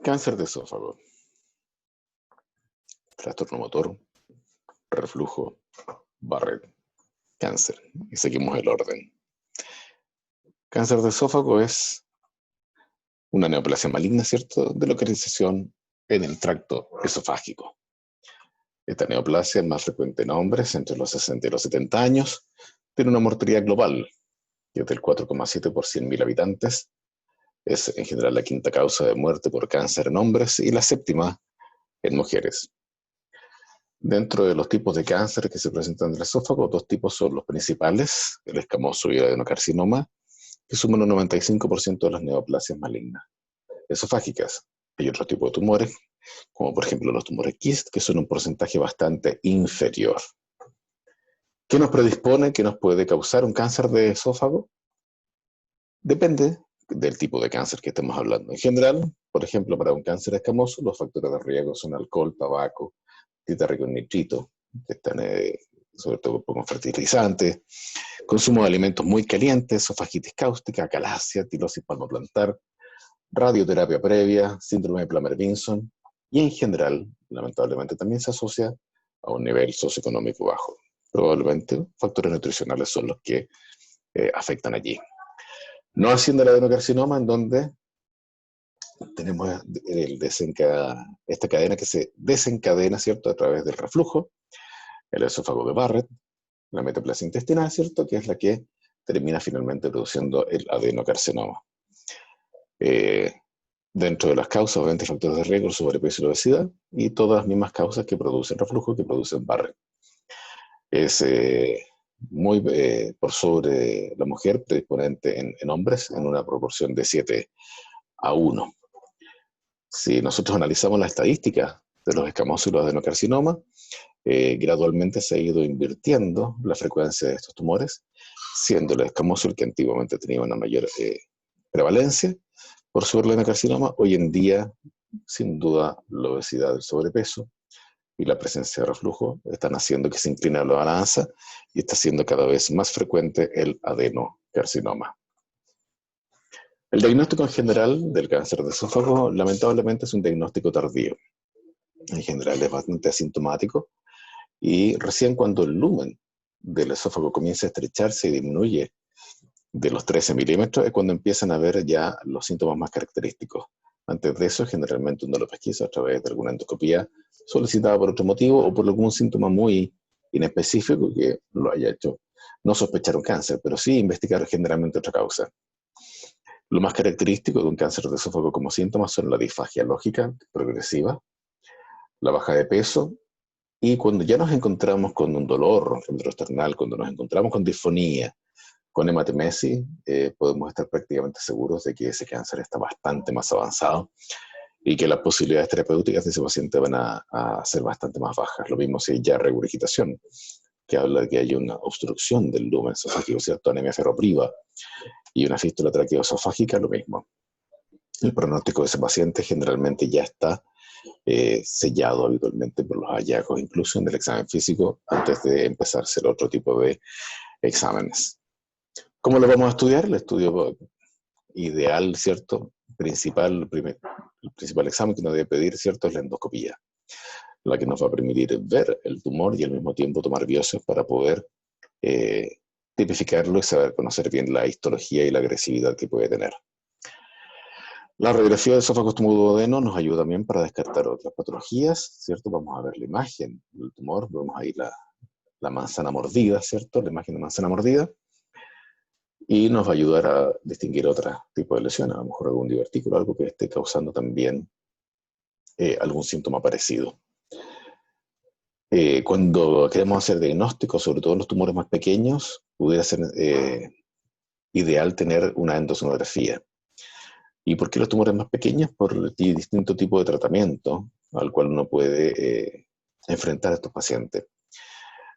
Cáncer de esófago, trastorno motor, reflujo, Barrett, cáncer. Y seguimos el orden. Cáncer de esófago es una neoplasia maligna, ¿cierto?, de localización en el tracto esofágico. Esta neoplasia es más frecuente en hombres entre los 60 y los 70 años, tiene una mortalidad global que es del 4,7 por 100.000 habitantes. Es en general la quinta causa de muerte por cáncer en hombres y la séptima en mujeres. Dentro de los tipos de cáncer que se presentan en el esófago, dos tipos son los principales, el escamoso y el adenocarcinoma, que suman un 95% de las neoplasias malignas esofágicas. Hay otro tipo de tumores, como por ejemplo los tumores Kist, que son un porcentaje bastante inferior. ¿Qué nos predispone, qué nos puede causar un cáncer de esófago? Depende del tipo de cáncer que estemos hablando. En general, por ejemplo, para un cáncer escamoso, los factores de riesgo son alcohol, tabaco, dieta rica en nitrito, que están sobre todo como fertilizantes, consumo de alimentos muy calientes, esofagitis cáustica, acalasia, tirosis palmoplantar, radioterapia previa, síndrome de Plummer-Vinson, y en general, lamentablemente, también se asocia a un nivel socioeconómico bajo. Probablemente factores nutricionales son los que afectan allí. No haciendo el adenocarcinoma, en donde tenemos esta cadena que se desencadena, ¿cierto?, a través del reflujo, el esófago de Barrett, la metaplasia intestinal, ¿cierto?, que es la que termina finalmente produciendo el adenocarcinoma. Dentro de las causas, obviamente, factores de riesgo, sobrepeso y la obesidad, y todas las mismas causas que producen reflujo, que producen Barrett. Es muy por sobre la mujer, predisponente en hombres, en una proporción de 7-1. Si nosotros analizamos la estadística de los escamosos y los adenocarcinomas, gradualmente se ha ido invirtiendo la frecuencia de estos tumores, siendo el escamoso el que antiguamente tenía una mayor prevalencia. Por sobre el adenocarcinoma, hoy en día, sin duda, la obesidad, el sobrepeso y la presencia de reflujo están haciendo que se incline la balanza y está siendo cada vez más frecuente el adenocarcinoma. El diagnóstico en general del cáncer de esófago, lamentablemente, es un diagnóstico tardío. En general es bastante asintomático y recién cuando el lumen del esófago comienza a estrecharse y disminuye de los 13 milímetros es cuando empiezan a ver ya los síntomas más característicos. Antes de eso, generalmente uno lo pesquisa a través de alguna endoscopía solicitada por otro motivo o por algún síntoma muy inespecífico que lo haya hecho no sospechar un cáncer, pero sí investigar generalmente otra causa. Lo más característico de un cáncer de esófago como síntomas son la disfagia lógica progresiva, la baja de peso, y cuando ya nos encontramos con un dolor retroesternal, cuando nos encontramos con disfonía, con hematemesis, podemos estar prácticamente seguros de que ese cáncer está bastante más avanzado y que las posibilidades terapéuticas de ese paciente van a ser bastante más bajas. Lo mismo si hay ya regurgitación, que habla de que hay una obstrucción del lumen esofágico, ¿cierto?, anemia ferropriva, y una fístula traqueoesofágica, lo mismo. El pronóstico de ese paciente generalmente ya está sellado habitualmente por los hallazgos, incluso en el examen físico, antes de empezar a hacer otro tipo de exámenes. ¿Cómo lo vamos a estudiar? El estudio ideal, ¿cierto? El principal examen que uno debe pedir, ¿cierto?, es la endoscopía, la que nos va a permitir ver el tumor y al mismo tiempo tomar biopsias para poder tipificarlo y saber conocer bien la histología y la agresividad que puede tener. La radiografía de esófago duodeno nos ayuda también para descartar otras patologías, ¿cierto? Vamos a ver la imagen del tumor, vemos ahí la manzana mordida, ¿cierto? La imagen de manzana mordida, y nos va a ayudar a distinguir otro tipo de lesiones, a lo mejor algún divertículo, algo que esté causando también algún síntoma parecido. Cuando queremos hacer diagnósticos, sobre todo en los tumores más pequeños, pudiera ser ideal tener una endosonografía. ¿Y por qué los tumores más pequeños? Por el distinto tipo de tratamiento al cual uno puede enfrentar a estos pacientes.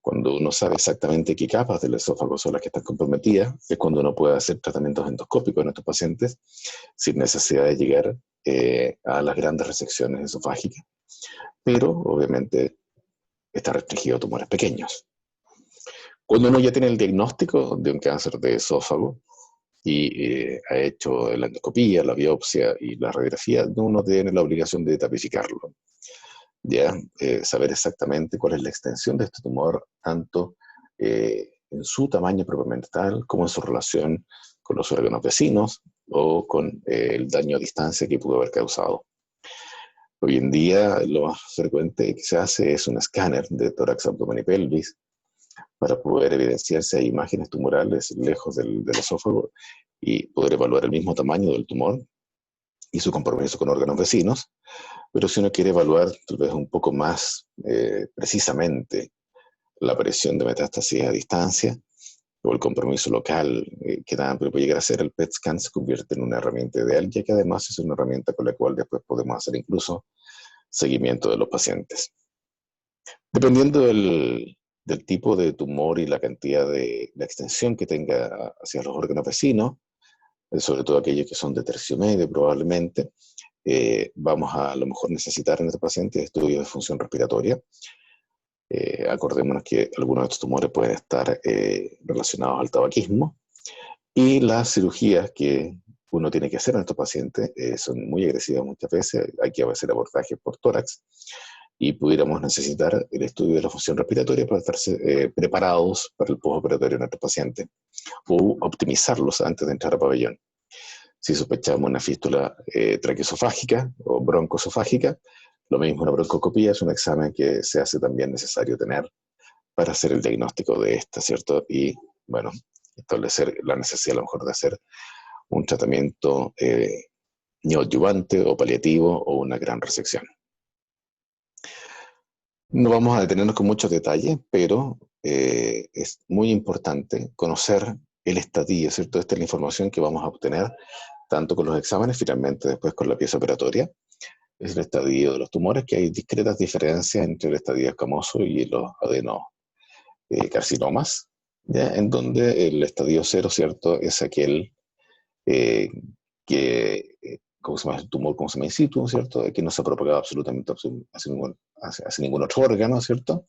Cuando uno sabe exactamente qué capas del esófago son las que están comprometidas, es cuando uno puede hacer tratamientos endoscópicos en estos pacientes sin necesidad de llegar a las grandes resecciones esofágicas. Pero, obviamente, está restringido a tumores pequeños. Cuando uno ya tiene el diagnóstico de un cáncer de esófago, y ha hecho la endoscopía, la biopsia y la radiografía, uno tiene la obligación de tapificarlo. Ya, saber exactamente cuál es la extensión de este tumor, tanto en su tamaño propiamente tal, como en su relación con los órganos vecinos o con el daño a distancia que pudo haber causado. Hoy en día lo más frecuente que se hace es un escáner de tórax, abdomen y pelvis para poder evidenciar si hay imágenes tumorales lejos del esófago y poder evaluar el mismo tamaño del tumor y su compromiso con órganos vecinos. Pero si uno quiere evaluar tal vez un poco más precisamente la aparición de metástasis a distancia o el compromiso local que también puede llegar a ser, el PET scan se convierte en una herramienta ideal, ya que además es una herramienta con la cual después podemos hacer incluso seguimiento de los pacientes. Dependiendo del tipo de tumor y la cantidad de la extensión que tenga hacia los órganos vecinos, sobre todo aquellos que son de tercio medio probablemente, vamos a lo mejor necesitar en este paciente estudios de función respiratoria. Acordémonos que algunos de estos tumores pueden estar relacionados al tabaquismo, y las cirugías que uno tiene que hacer en estos pacientes son muy agresivas muchas veces. Hay que hacer abordaje por tórax y pudiéramos necesitar el estudio de la función respiratoria para estar preparados para el postoperatorio en nuestros pacientes o optimizarlos antes de entrar a pabellón. Si sospechamos una fístula traqueosofágica o broncoesofágica, lo mismo una broncoscopía es un examen que se hace también necesario tener para hacer el diagnóstico de esta, ¿cierto? Y, bueno, establecer la necesidad a lo mejor de hacer un tratamiento neoadyuvante o paliativo o una gran resección. No vamos a detenernos con muchos detalles, pero es muy importante conocer el estadio, ¿cierto? Esta es la información que vamos a obtener tanto con los exámenes, finalmente después con la pieza operatoria. Es el estadio de los tumores, que hay discretas diferencias entre el estadio escamoso y los adenocarcinomas, ¿ya? En donde el estadio 0, ¿cierto?, es aquel que, ¿cómo se llama? El tumor, ¿cómo se llama? In situ, ¿cierto?, que no se ha propagado absolutamente hacia ningún otro órgano, ¿cierto?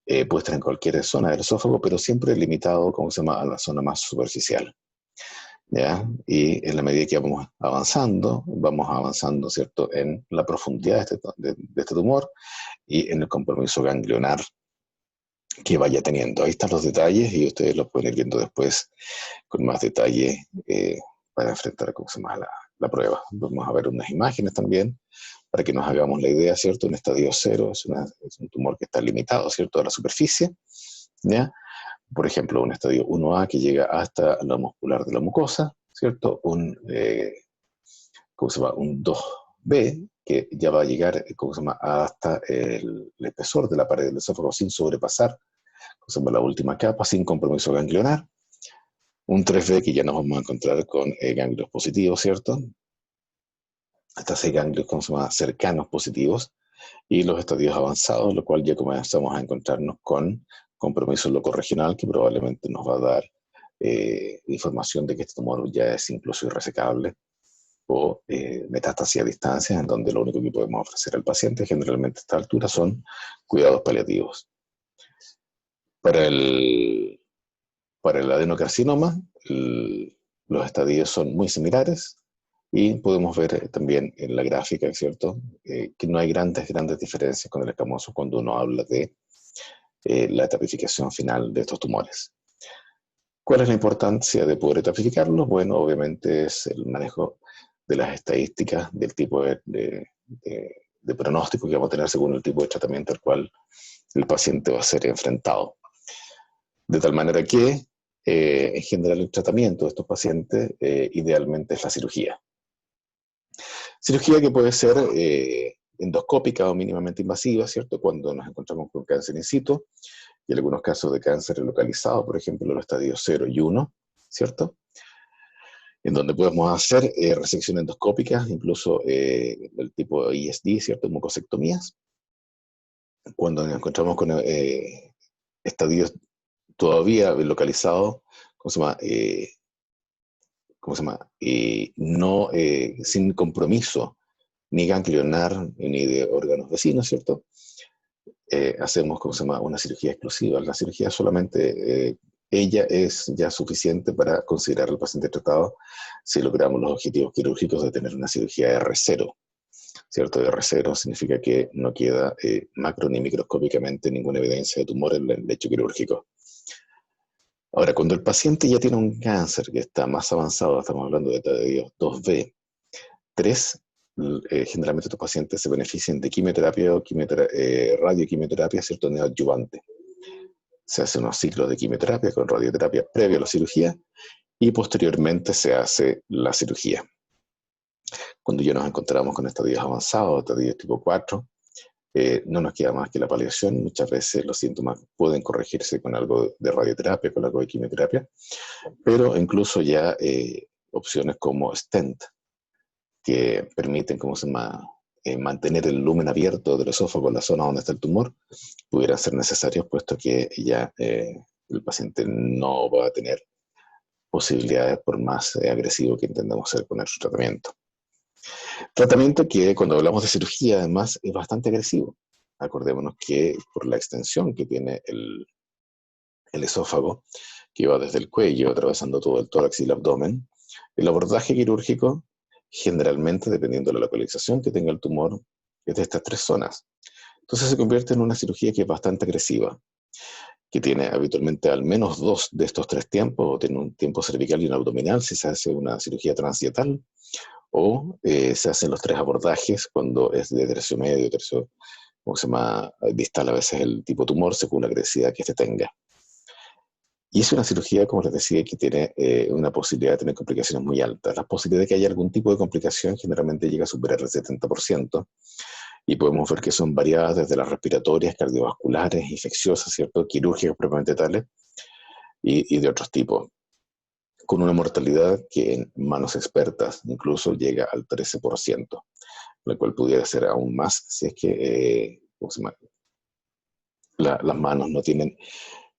Puede estar en cualquier zona del esófago, pero siempre limitado, ¿cómo se llama?, a la zona más superficial. ¿Ya? Y en la medida que vamos avanzando, ¿cierto?, en la profundidad de este tumor y en el compromiso ganglionar que vaya teniendo. Ahí están los detalles y ustedes los pueden ir viendo después con más detalle para enfrentar, ¿cómo se llama?, la prueba. Vamos a ver unas imágenes también para que nos hagamos la idea, ¿cierto? Un estadio 0 es un tumor que está limitado, ¿cierto?, a la superficie, ¿ya? Por ejemplo, un estadio 1A que llega hasta la muscular de la mucosa, ¿cierto? ¿Cómo se llama? Un 2B que ya va a llegar, ¿cómo se llama?, hasta el espesor de la pared del esófago sin sobrepasar, ¿cómo se llama?, la última capa, sin compromiso ganglionar. Un 3B que ya nos vamos a encontrar con ganglios positivos, ¿cierto? Hasta 6 ganglios, ¿cómo se llama?, cercanos positivos. Y los estadios avanzados, lo cual ya comenzamos a encontrarnos con compromiso locorregional, que probablemente nos va a dar información de que este tumor ya es incluso irresecable, o metástasis a distancia, en donde lo único que podemos ofrecer al paciente generalmente a esta altura son cuidados paliativos. Para el adenocarcinoma, los estadios son muy similares, y podemos ver también en la gráfica, ¿cierto?, que no hay grandes diferencias con el escamoso cuando uno habla de la etapificación final de estos tumores. ¿Cuál es la importancia de poder etapificarlos? Bueno, obviamente es el manejo de las estadísticas del tipo de pronóstico que vamos a tener según el tipo de tratamiento al cual el paciente va a ser enfrentado. De tal manera que, en general, el tratamiento de estos pacientes idealmente es la cirugía. Cirugía que puede ser endoscópica o mínimamente invasiva, ¿cierto?, cuando nos encontramos con cáncer in situ, y en algunos casos de cáncer localizado, por ejemplo, los estadios 0 y 1, ¿cierto?, en donde podemos hacer resección endoscópica, incluso el tipo ISD, ¿cierto?, mucosectomías. Cuando nos encontramos con estadios todavía localizados, ¿cómo se llama?, no, sin compromiso ni ganglionar ni de órganos vecinos, ¿cierto? Hacemos, ¿cómo se llama?, una cirugía exclusiva. La cirugía solamente ella es ya suficiente para considerar al paciente tratado si logramos los objetivos quirúrgicos de tener una cirugía R0. ¿Cierto? R0 significa que no queda macro ni microscópicamente ninguna evidencia de tumor en el lecho quirúrgico. Ahora, cuando el paciente ya tiene un cáncer que está más avanzado, estamos hablando de estadio 2B, 3, generalmente estos pacientes se benefician de quimioterapia o radioquimioterapia, ¿cierto? Neoadyuvante. Se hace unos ciclos de quimioterapia con radioterapia previo a la cirugía y posteriormente se hace la cirugía. Cuando ya nos encontramos con estadios avanzados, estadios tipo 4, no nos queda más que la paliación. Muchas veces los síntomas pueden corregirse con algo de radioterapia, con algo de quimioterapia, pero incluso ya opciones como stent, que permiten, ¿cómo se llama?, mantener el lumen abierto del esófago en la zona donde está el tumor, pudieran ser necesarios, puesto que ya el paciente no va a tener posibilidades por más agresivo que intentemos hacer con su tratamiento. Tratamiento que cuando hablamos de cirugía además es bastante agresivo. Acordémonos que por la extensión que tiene el esófago, que va desde el cuello atravesando todo el tórax y el abdomen, el abordaje quirúrgico generalmente, dependiendo de la localización que tenga el tumor, es de estas 3 zonas. Entonces se convierte en una cirugía que es bastante agresiva, que tiene habitualmente al menos 2 de estos 3 tiempos, o tiene un tiempo cervical y un abdominal si se hace una cirugía transdietal, o se hacen los 3 abordajes cuando es de tercio medio, tercio, ¿cómo se llama?, distal a veces el tipo tumor según la agresividad que este tenga. Y es una cirugía, como les decía, que tiene una posibilidad de tener complicaciones muy altas. La posibilidad de que haya algún tipo de complicación generalmente llega a superar el 70%, y podemos ver que son variadas desde las respiratorias, cardiovasculares, infecciosas, ¿cierto?, quirúrgicas propiamente tales, y de otros tipos, con una mortalidad que en manos expertas incluso llega al 13%, la cual pudiera ser aún más si es que las manos no tienen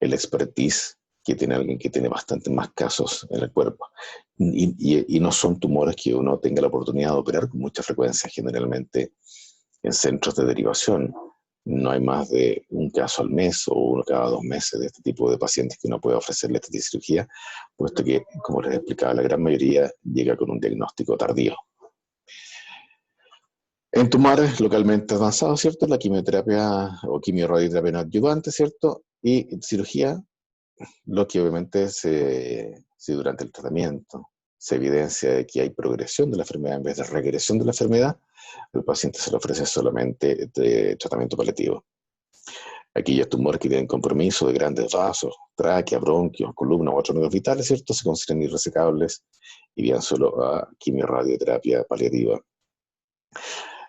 el expertise que tiene alguien que tiene bastante más casos en el cuerpo. Y no son tumores que uno tenga la oportunidad de operar con mucha frecuencia, generalmente en centros de derivación. No hay más de un caso al mes o uno cada 2 meses de este tipo de pacientes que uno puede ofrecerle esta cirugía, puesto que, como les explicaba, la gran mayoría llega con un diagnóstico tardío. En tumores localmente avanzados, ¿cierto?, la quimioterapia o quimiorradioterapia no adyuvante, ¿cierto?, y cirugía, lo que obviamente si durante el tratamiento se evidencia de que hay progresión de la enfermedad en vez de regresión de la enfermedad, al paciente se le ofrece solamente de tratamiento paliativo. Aquellos tumores que tienen compromiso de grandes vasos, tráquea, bronquios, columna u otros órganos vitales, ¿cierto?, se consideran irresecables y bien solo a quimiorradioterapia paliativa.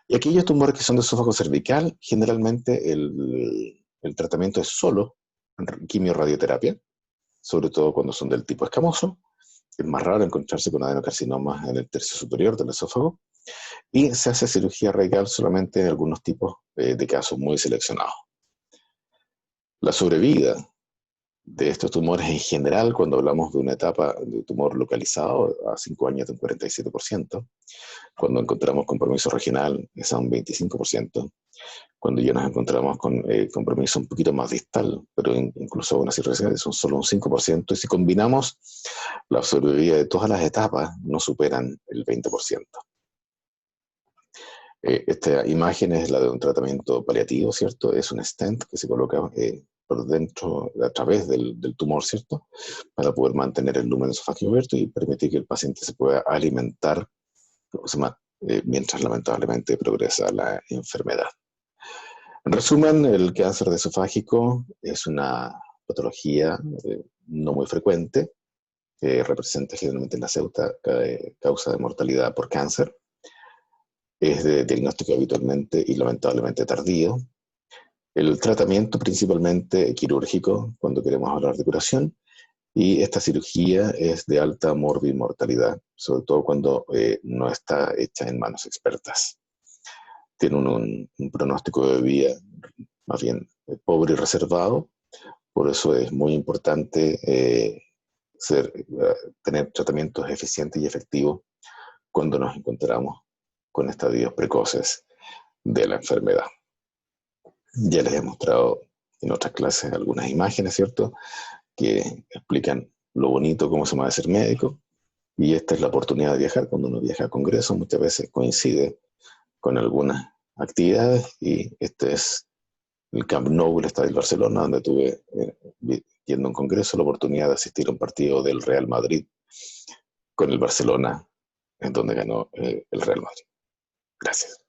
Y aquellos tumores que son de esófago cervical, generalmente el tratamiento es solo quimiorradioterapia, sobre todo cuando son del tipo escamoso. Es más raro encontrarse con adenocarcinomas en el tercio superior del esófago, y se hace cirugía radical solamente en algunos tipos de casos muy seleccionados. La sobrevida de estos tumores en general, cuando hablamos de una etapa de tumor localizado, a 5 años de un 47%, cuando encontramos compromiso regional es a un 25%, cuando ya nos encontramos con compromiso un poquito más distal, pero incluso aún así son solo un 5%, y si combinamos la sobrevida de todas las etapas, no superan el 20%. Esta imagen es la de un tratamiento paliativo, ¿cierto? Es un stent que se coloca por dentro, a través del tumor, ¿cierto?, para poder mantener el lumen esofágico abierto y permitir que el paciente se pueda alimentar, mientras lamentablemente progresa la enfermedad. En resumen, el cáncer de esofágico es una patología no muy frecuente, que representa generalmente la causa de mortalidad por cáncer. Es de diagnóstico habitualmente y lamentablemente tardío. El tratamiento principalmente quirúrgico cuando queremos hablar de curación, y esta cirugía es de alta morbimortalidad, sobre todo cuando no está hecha en manos expertas. Tiene un pronóstico de vida más bien pobre y reservado, por eso es muy importante tener tratamientos eficientes y efectivos cuando nos encontramos con estadios precoces de la enfermedad. Ya les he mostrado en otras clases algunas imágenes, ¿cierto?, que explican lo bonito, cómo se llama de ser médico. Y esta es la oportunidad de viajar. Cuando uno viaja a congresos, muchas veces coincide con algunas actividades, y este es el Camp Nou, el estadio de Barcelona, donde tuve, yendo a un congreso, la oportunidad de asistir a un partido del Real Madrid con el Barcelona, en donde ganó el Real Madrid. Gracias.